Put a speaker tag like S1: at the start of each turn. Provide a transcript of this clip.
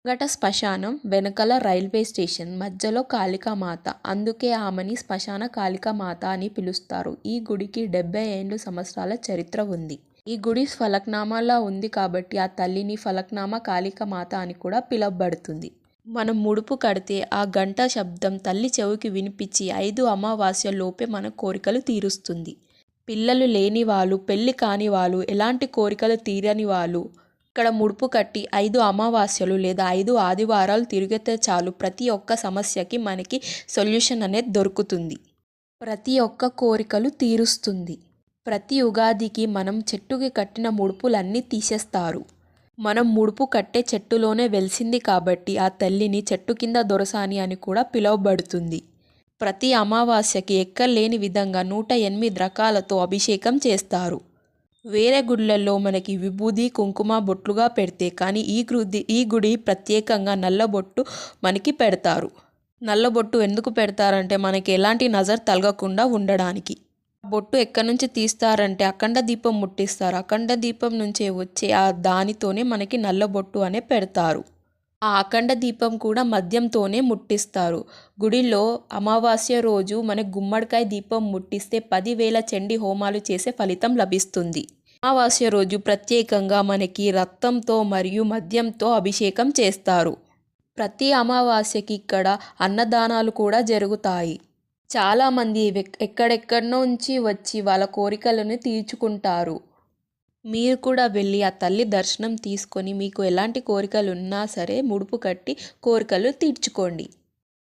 S1: ముంగట శ్మశానం, వెనకల రైల్వే స్టేషన్, మధ్యలో కాళికామాత. అందుకే ఆమెని శ్మశాన కాళికామాత అని పిలుస్తారు. ఈ గుడికి 70 సంవత్సరాల చరిత్ర ఉంది. ఈ గుడి ఫలక్నామాలో ఉంది కాబట్టి ఆ తల్లిని ఫలక్నామా కాళికామాత అని కూడా పిలువబడుతుంది. మనం ముడుపు కడితే ఆ గంట శబ్దం తల్లి చెవికి వినిపించి 5 అమావాస్య లోపే మన కోరికలు తీరుస్తుంది. పిల్లలు లేని వాళ్ళు, పెళ్లి కాని వాళ్ళు, ఎలాంటి కోరికలు తీరని వాళ్ళు ఇక్కడ ముడుపు కట్టి 5 అమావాస్యలు లేదా 5 ఆదివారాలు తిరిగితే చాలు ప్రతి ఒక్క సమస్యకి మనకి సొల్యూషన్ అనేది దొరుకుతుంది. ప్రతి ఒక్క కోరికలు తీరుస్తుంది. ప్రతి ఉగాదికి మనం చెట్టుకి కట్టిన ముడుపులన్నీ తీసేస్తారు. మనం ముడుపు కట్టే చెట్టులోనే వెలిసింది కాబట్టి ఆ తల్లిని చెట్టు కింద దొరసాని అని కూడా పిలువబడుతుంది. ప్రతి అమావాస్యకి ఎక్కలేని విధంగా 108 రకాలతో అభిషేకం చేస్తారు. వేరే గుళ్ళల్లో మనకి విభూది కుంకుమ బొట్లుగా పెడితే కానీ ఈ గుడి ప్రత్యేకంగా నల్లబొట్టు మనకి పెడతారు. నల్లబొట్టు ఎందుకు పెడతారంటే మనకి ఎలాంటి నజర్ తలగకుండా ఉండడానికి. బొట్టు ఎక్కడి నుంచి తీస్తారంటే అఖండ దీపం ముట్టిస్తారు. అఖండ దీపం నుంచే వచ్చే ఆ దానితోనే మనకి నల్లబొట్టు అనే పెడతారు. ఆ అఖండ దీపం కూడా మద్యంతోనే ముట్టిస్తారు. గుడిలో అమావాస్య రోజు మనకు గుమ్మడికాయ దీపం ముట్టిస్తే 10,000 చండీ హోమాలు చేసే ఫలితం లభిస్తుంది. అమావాస్య రోజు ప్రత్యేకంగా మనకి రక్తంతో మరియు మద్యంతో అభిషేకం చేస్తారు. ప్రతి అమావాస్యకి ఇక్కడ అన్నదానాలు కూడా జరుగుతాయి. చాలామంది ఎక్కడెక్కడి నుంచి వచ్చి వాళ్ళ కోరికలను తీర్చుకుంటారు. మీరు కూడా వెళ్ళి ఆ తల్లి దర్శనం తీసుకొని మీకు ఎలాంటి కోరికలు ఉన్నా సరే ముడుపు కట్టి కోరికలు తీర్చుకోండి.